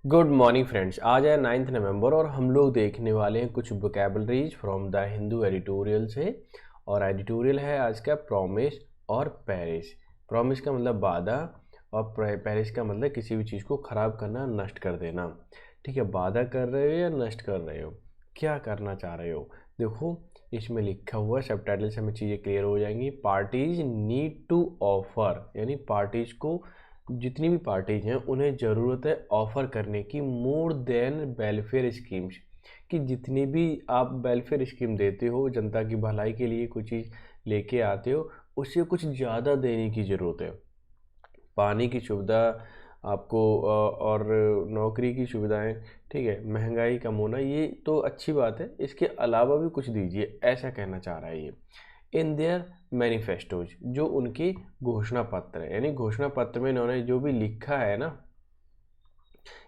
Good morning friends. आज है 9 नवंबर और हम लोग देखने वाले हैं कुछ vocabularies from the Hindu editorial से। और एडिटोरियल है आज का प्रॉमिस और पेरिश। प्रॉमिस का मतलब वादा और पेरिश का मतलब किसी भी चीज़ को ख़राब करना, नष्ट कर देना। ठीक है, वादा कर रहे हो या नष्ट कर रहे हो, क्या करना चाह रहे हो। देखो इसमें लिखा हुआ सब टाइटल से हमें चीज़ें क्लियर हो जाएंगी। पार्टीज नीड टू ऑफर, यानी पार्टीज को, जितनी भी पार्टीज हैं उन्हें ज़रूरत है ऑफ़र करने की मोर देन वेलफेयर स्कीम्स, कि जितनी भी आप वेलफेयर स्कीम देते हो, जनता की भलाई के लिए कोई चीज़ लेके आते हो, उससे कुछ ज़्यादा देने की ज़रूरत है। पानी की सुविधा आपको और नौकरी की सुविधाएं, ठीक है, महंगाई कम होना, ये तो अच्छी बात है, इसके अलावा भी कुछ दीजिए, ऐसा कहना चाह रहा है ये। इन देयर मैनिफेस्टोज, जो उनके घोषणा पत्र है, यानी घोषणा पत्र में इन्होंने जो भी लिखा है ना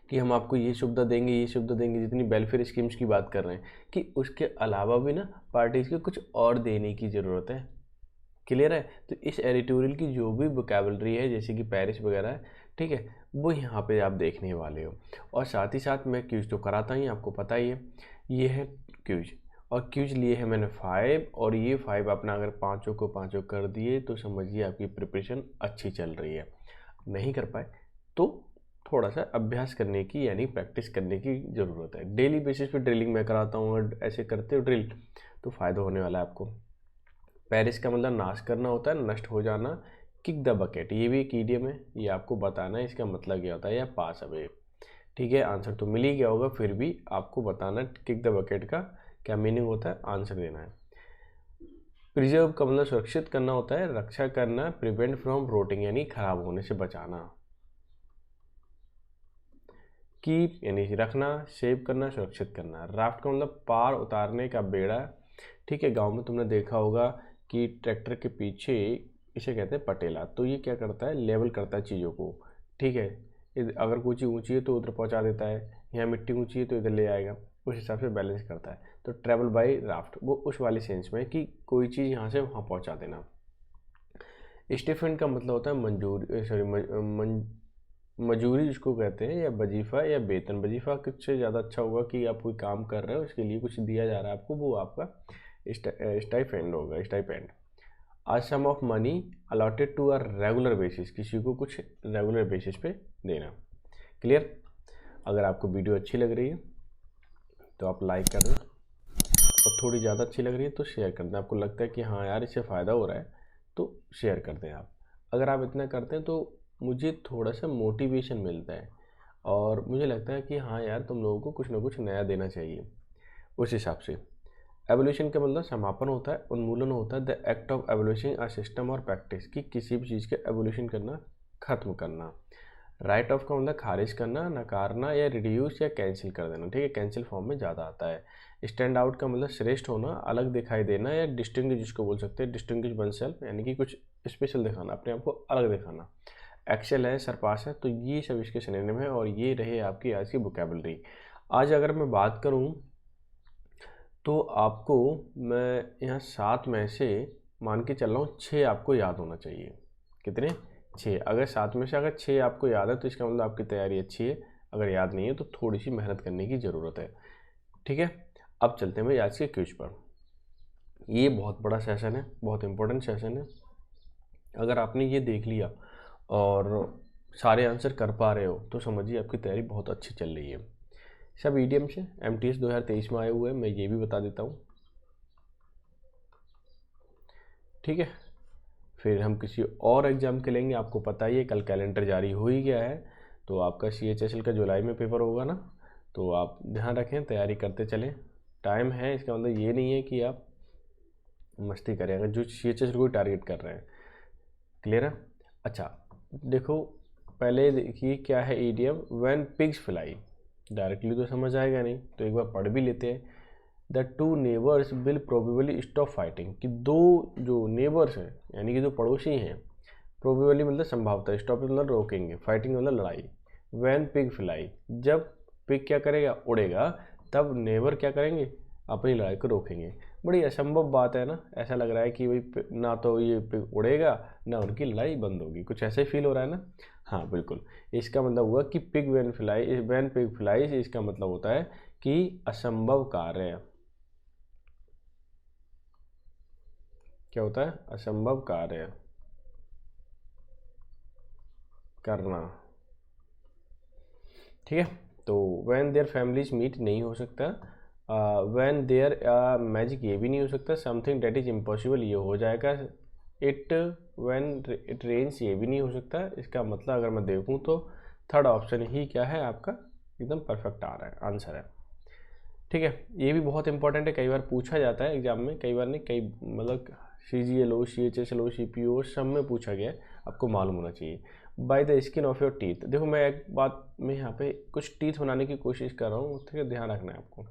कि हम आपको ये सुविधा देंगे, ये सुविधा देंगे, जितनी वेलफेयर स्कीम्स की बात कर रहे हैं, कि उसके अलावा भी ना पार्टीज़ को कुछ और देने की ज़रूरत है। क्लियर है। तो इस एडिटोरियल की जो भी वोकैबलरी है, जैसे कि पेरिस वगैरह है, ठीक है, वो यहाँ पे आप देखने वाले हो। और साथ ही साथ मैं क्यूज तो कराता ही, आपको पता ही है, ये है क्यूज। और क्यूज लिए है मैंने 5, और ये 5 अपना अगर पाँचों को पाँचों कर दिए तो समझिए आपकी प्रिपरेशन अच्छी चल रही है। नहीं कर पाए तो थोड़ा सा अभ्यास करने की, यानी प्रैक्टिस करने की ज़रूरत है। डेली बेसिस पे ड्रिलिंग मैं कराता हूँ, और ऐसे करते हो ड्रिल तो फ़ायदा होने वाला है आपको। पेरिस का मतलब नाश करना होता है, नष्ट हो जाना। किक द बकेट, ये भी एक ईडियम है, ये आपको बताना है इसका मतलब क्या होता है, या पास अवे। ठीक है, आंसर तो मिल ही गया होगा, फिर भी आपको बताना किक द बकेट का क्या मीनिंग होता है, आंसर देना है। प्रिजर्व का मतलब सुरक्षित करना होता है, रक्षा करना, प्रिवेंट फ्रॉम रोटिंग यानी खराब होने से बचाना। कीप यानी रखना, सेव करना, सुरक्षित करना। राफ्ट का मतलब पार उतारने का बेड़ा। ठीक है, गांव में तुमने देखा होगा कि ट्रैक्टर के पीछे इसे कहते हैं पटेला, तो ये क्या करता है, लेवल करता है चीज़ों को। ठीक है, अगर कोई चीज़ ऊँची है तो उधर पहुँचा देता है, यहाँ मिट्टी ऊँची है तो इधर ले आएगा, उस हिसाब से बैलेंस करता है। तो ट्रैवल बाई राफ्ट वो उस वाली सेंस में कि कोई चीज़ यहाँ से वहाँ पहुँचा देना। स्टिफेंड का मतलब होता है मंजूरी, सॉरी मजूरी जिसको कहते हैं, या वजीफ़ा या वेतन। वजीफ़ा कुछ से ज़्यादा अच्छा होगा कि आप कोई काम कर रहे हो, उसके लिए कुछ दिया जा रहा है आपको, वो आपका स्टाइपेंड होगा, stipend. A sum of money allotted to a regular basis, किसी को कुछ रेगुलर बेसिस पे देना। क्लियर। अगर आपको वीडियो अच्छी लग रही है तो आप लाइक कर दें, और थोड़ी ज़्यादा अच्छी लग रही है तो शेयर कर दें। आपको लगता है कि हाँ यार इससे फ़ायदा हो रहा है तो शेयर कर दें आप। अगर आप इतना करते हैं तो मुझे थोड़ा सा मोटिवेशन मिलता है, और मुझे लगता है कि हाँ यार तुम लोगों को कुछ ना कुछ नया देना चाहिए। उस हिसाब से एवोल्यूशन का मतलब समापन होता है, उन्मूलन होता है, the act of evolution a system और प्रैक्टिस, कि किसी भी चीज़ के एवोल्यूशन करना, खत्म करना। राइट ऑफ का मतलब खारिज करना, नकारना, या रिड्यूस या कैंसिल कर देना। ठीक है, कैंसिल फॉर्म में ज़्यादा आता है। स्टैंड आउट का मतलब श्रेष्ठ होना, अलग दिखाई देना, या डिस्टिंग्विश जिसको बोल सकते हैं, डिस्टिंग्विश वन सेल्फ, यानी कि कुछ स्पेशल दिखाना, अपने आप को अलग दिखाना। एक्सेल है, सरपास है, तो ये सब इसके सिनोनिम है। और ये रहे आपकी आज की वोकैबलरी। आज अगर मैं बात करूँ तो आपको मैं यहाँ 7 में से मान के चल रहा हूँ 6 आपको याद होना चाहिए। कितने? 6। अगर 7 में से अगर 6 आपको याद है तो इसका मतलब आपकी तैयारी अच्छी है। अगर याद नहीं है तो थोड़ी सी मेहनत करने की ज़रूरत है। ठीक है, अब चलते हैं भाई आज के क्विज पर। ये बहुत बड़ा सेशन है, बहुत इंपॉर्टेंट सेशन है। अगर आपने ये देख लिया और सारे आंसर कर पा रहे हो तो समझिए आपकी तैयारी बहुत अच्छी चल रही है। सब ईडीएम से एमटीएस 2023 में आए हुए हैं, मैं ये भी बता देता हूँ। ठीक है, फिर हम किसी और एग्ज़ाम के लेंगे। आपको पता ही है कल कैलेंडर जारी हो ही गया है, तो आपका CHSL का जुलाई में पेपर होगा ना, तो आप ध्यान रखें, तैयारी करते चलें। टाइम है, इसका मतलब ये नहीं है कि आप मस्ती करें अगर जो CHSL को टारगेट कर रहे हैं। क्लियर है। अच्छा देखो, पहले देखिए क्या है EDM. When pigs fly, directly तो समझ आएगा नहीं, तो एक बार पढ़ भी लेते हैं। The two neighbours will probably stop fighting, कि दो जो नेबर्स हैं यानी कि जो पड़ोसी हैं, प्रोबेबली मतलब संभवतः, स्टॉप मतलब रोकेंगे, फाइटिंग मतलब लड़ाई। व्हेन पिग फ्लाई, जब पिग क्या करेगा, उड़ेगा, तब नेबर क्या करेंगे, अपनी लड़ाई को रोकेंगे। बड़ी असंभव बात है ना, ऐसा लग रहा है कि भाई ना तो ये पिग उड़ेगा ना उनकी लड़ाई बंद होगी, कुछ ऐसे फील हो रहा है ना। हाँ बिल्कुल, इसका मतलब हुआ कि पिग व्हेन पिग फ्लाइज, इसका मतलब होता है कि असंभव कार्य। क्या होता है? असंभव कार्य करना। ठीक है, तो व्हेन देयर फैमिलीज मीट नहीं हो सकता, व्हेन देयर मैजिक ये भी नहीं हो सकता, समथिंग डेट इज इम्पॉसिबल ये हो जाएगा, इट व्हेन इट रेन्स ये भी नहीं हो सकता। इसका मतलब अगर मैं देखूं तो थर्ड ऑप्शन ही क्या है आपका, एकदम परफेक्ट आ रहा है, आंसर है। ठीक है, ये भी बहुत इंपॉर्टेंट है, कई बार पूछा जाता है एग्जाम में, कई बार नहीं, कई मतलब CGL, CHSL, CPO सब में पूछा गया है, आपको मालूम होना चाहिए। By the skin of your teeth, देखो मैं एक बात में यहाँ पे कुछ टीथ बनाने की कोशिश कर रहा हूँ, ठीक है, ध्यान रखना है आपको।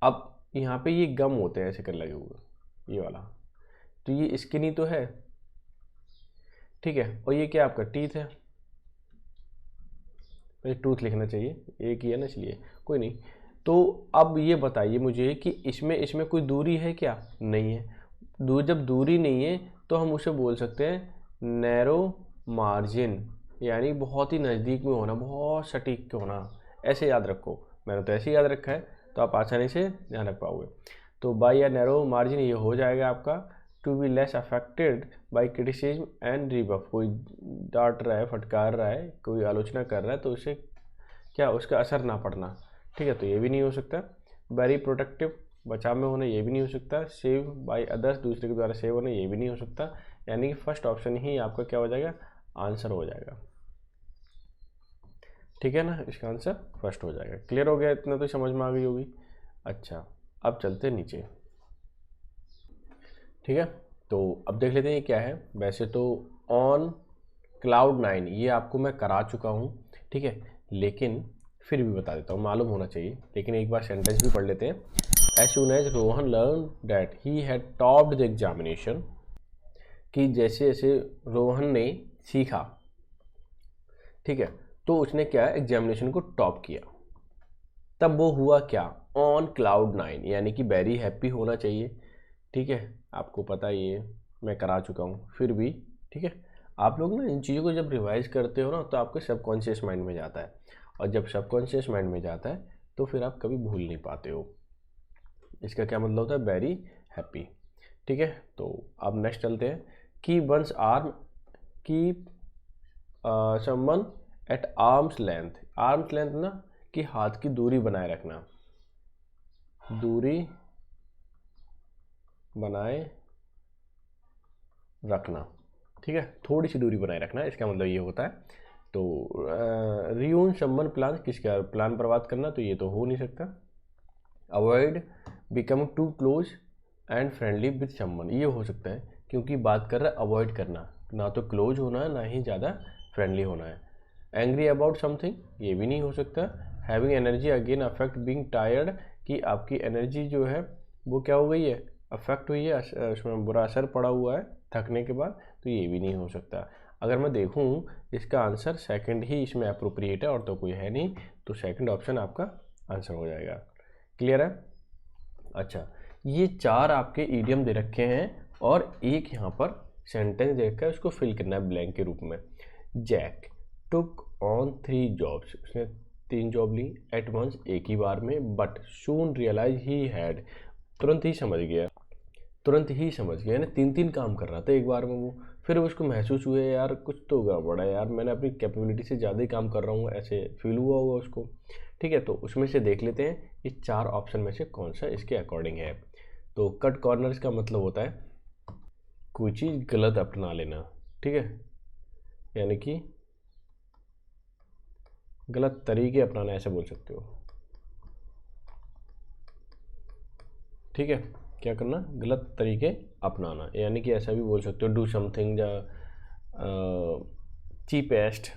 अब यहाँ पे ये गम होते हैं ऐसे कर लगे हुए, ये वाला, तो ये स्किन ही तो है, ठीक है, और ये क्या आपका टीथ है, टूथ लिखना चाहिए, एक ही है ना, इसलिए कोई नहीं। तो अब ये बताइए मुझे कि इसमें कोई दूरी है क्या? नहीं है। जब दूरी नहीं है तो हम उसे बोल सकते हैं नैरो मार्जिन, यानी बहुत ही नज़दीक में होना, बहुत सटीक होना। ऐसे याद रखो, मैंने तो ऐसे याद रखा है, तो आप आसानी से ध्यान रख पाओगे। तो बाई या नैरो मार्जिन ये हो जाएगा आपका to be less affected by criticism and rebuff. कोई डांट रहा है, फटकार रहा है, कोई आलोचना कर रहा है, तो उसे क्या, उसका असर ना पड़ना, ठीक है, तो ये भी नहीं हो सकता। वेरी प्रोटेक्टिव, बचाव में होना, ये भी नहीं हो सकता। सेव बाय अदर्स, दूसरे के द्वारा सेव होना, ये भी नहीं हो सकता। यानी कि फर्स्ट ऑप्शन ही आपका क्या हो जाएगा, आंसर हो जाएगा। ठीक है ना, इसका आंसर फर्स्ट हो जाएगा। क्लियर हो गया, इतना तो समझ में आ गई होगी। अच्छा, अब चलते नीचे। ठीक है, तो अब देख लेते हैं ये क्या है। वैसे तो ऑन क्लाउड 9 ये आपको मैं करा चुका हूँ, ठीक है, लेकिन फिर भी बता देता हूँ, मालूम होना चाहिए। लेकिन एक बार सेंटेंस भी पढ़ लेते हैं। As soon as Rohan learn that he had topped the examination, कि जैसे जैसे रोहन ने सीखा, ठीक है, तो उसने क्या, एग्जामिनेशन को टॉप किया, तब वो हुआ क्या, ऑन क्लाउड 9, यानी कि वेरी हैप्पी होना चाहिए। ठीक है, आपको पता ही है, मैं करा चुका हूँ, फिर भी ठीक है। आप लोग ना इन चीज़ों को जब रिवाइज करते हो ना, तो आपके सबकॉन्शियस माइंड में जाता है, और जब सबकॉन्शियस माइंड में जाता है तो फिर आप कभी भूल नहीं पाते हो। इसका क्या मतलब होता है, वेरी हैप्पी। ठीक है, तो अब नेक्स्ट चलते हैं कि वंस आर्म की समवन एट आर्म्स लेंथ ना, कि हाथ की दूरी बनाए रखना, दूरी बनाए रखना, ठीक है, थोड़ी सी दूरी बनाए रखना, इसका मतलब ये होता है। तो रियून समवन प्लान, किसका प्लान बर्बाद करना, तो ये तो हो नहीं सकता। Avoid becoming too close and friendly with someone, ये हो सकता है, क्योंकि बात कर रहा है अवॉइड करना, ना तो क्लोज होना है ना ही ज़्यादा फ्रेंडली होना है। एंग्री अबाउट समथिंग, ये भी नहीं हो सकता। Having energy again affect being tired, कि आपकी एनर्जी जो है वो क्या हो गई है, अफेक्ट हुई है, उसमें बुरा असर पड़ा हुआ है थकने के बाद, तो ये भी नहीं हो सकता। अगर मैं देखूं इसका आंसर सेकंड ही इसमें अप्रोप्रिएट है, और तो कोई है नहीं, तो सेकंड ऑप्शन आपका आंसर हो जाएगा। क्लियर है? अच्छा, ये चार आपके ईडियम दे रखे हैं, और एक यहाँ पर सेंटेंस दे रखा है, उसको फिल करना है ब्लैंक के रूप में। जैक टुक ऑन 3 जॉब्स, उसने 3 जॉब ली एट वंस, एक ही बार में, but soon realise he had, तुरंत ही समझ गया, यानी 3 काम कर रहा था एक बार में वो। फिर उसको महसूस हुआ यार कुछ तो गड़बड़ है यार, मैंने अपनी कैपेबिलिटी से ज़्यादा ही काम कर रहा हूँ, ऐसे फील हुआ होगा उसको। ठीक है, तो उसमें से देख लेते हैं ये 4 ऑप्शन में से कौन सा इसके अकॉर्डिंग है। तो कट कॉर्नर्स का मतलब होता है कोई चीज़ गलत अपना लेना, ठीक है, यानी कि गलत तरीके अपनाना, ऐसे बोल सकते हो। ठीक है, क्या करना, गलत तरीके अपनाना, यानी कि ऐसा भी बोल सकते हो, do something the cheapest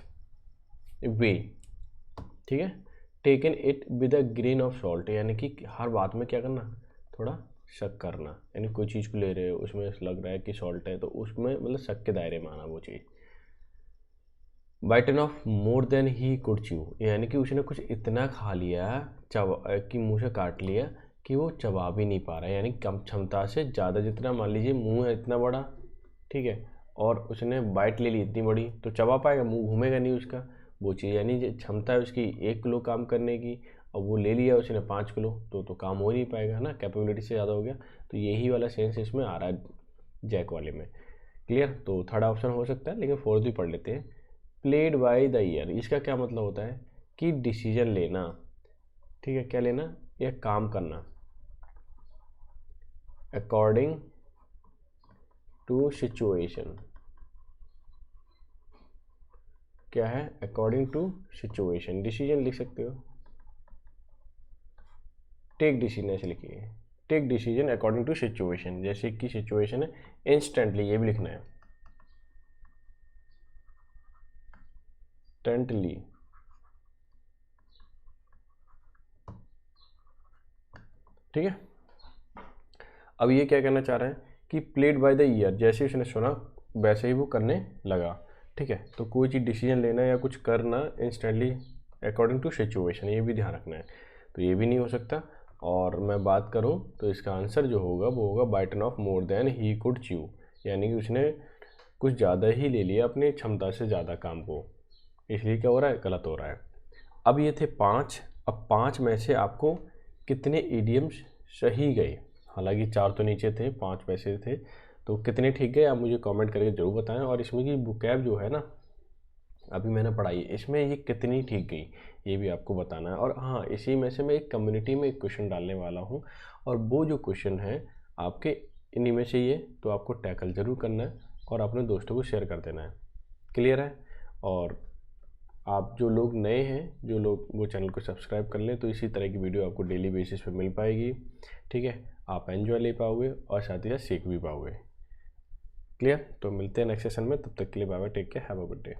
way. ठीक है, taken it with a grain of salt, यानी कि हर बात में क्या करना, थोड़ा शक करना, यानी कोई चीज़ को ले रहे हो उसमें लग रहा है कि सॉल्ट है, तो उसमें मतलब शक के दायरे में आना वो चीज़। Bitten of more than he could chew, यानी कि उसने कुछ इतना खा लिया कि मुँह से काट लिया कि वो चबा भी नहीं पा रहा है, यानी कम क्षमता से ज़्यादा। जितना मान लीजिए मुंह है इतना बड़ा, ठीक है, और उसने बाइट ले ली इतनी बड़ी, तो चबा पाएगा? मुंह घूमेगा नहीं उसका। वो चीज़ यानी जो क्षमता है उसकी 1 किलो काम करने की, और वो ले लिया उसने 5 किलो, तो काम हो ही नहीं पाएगा ना, कैपेबिलिटी से ज़्यादा हो गया। तो यही वाला सेंस इसमें आ रहा है जैक वाले में। क्लियर? तो थर्ड ऑप्शन हो सकता है, लेकिन फोर्थ भी पढ़ लेते हैं। प्लेड बाय द ईयर, इसका क्या मतलब होता है कि डिसीजन लेना, ठीक है, क्या लेना, या काम करना अकॉर्डिंग टू सिचुएशन। क्या है? According to situation. डिसीजन लिख सकते हो, टेक डिसीजन ऐसे लिखिए, take decision according to situation. जैसे कि सिचुएशन है इंस्टेंटली, ये भी लिखना है, इंस्टेंटली। ठीक है, अब ये क्या कहना चाह रहे हैं कि प्लेड बाय द ईयर, जैसे उसने सुना वैसे ही वो करने लगा। ठीक है, तो कोई चीज़ डिसीजन लेना या कुछ करना इंस्टेंटली अकॉर्डिंग टू सिचुएशन, ये भी ध्यान रखना है। तो ये भी नहीं हो सकता। और मैं बात करूँ तो इसका आंसर जो होगा वो होगा bitten of more than he could chew, यानी कि उसने कुछ ज़्यादा ही ले लिया अपनी क्षमता से ज़्यादा काम को, इसलिए क्या हो रहा है, गलत हो रहा है। अब ये थे 5। अब 5 में से आपको कितने इडियम्स सही गए? हालांकि 4 तो नीचे थे, 5 पैसे थे, तो कितने ठीक गए आप मुझे कमेंट करके ज़रूर बताएं। और इसमें की वोकैब जो है ना, अभी मैंने पढ़ाई, इसमें ये कितनी ठीक गई ये भी आपको बताना है। और हाँ, इसी में से मैं एक कम्युनिटी में एक क्वेश्चन डालने वाला हूँ, और वो जो क्वेश्चन है आपके इन्हीं में से ये, तो आपको टैकल ज़रूर करना है और अपने दोस्तों को शेयर कर देना है। क्लियर है? और आप जो लोग नए हैं, जो लोग वो चैनल को सब्सक्राइब कर लें, तो इसी तरह की वीडियो आपको डेली बेसिस पे मिल पाएगी। ठीक है, आप एंजॉय ले पाओगे और साथ ही साथ सीख भी पाओगे। क्लियर? तो मिलते हैं नेक्स्ट सेशन में, तब तक के लिए bye bye, take care, have a good day.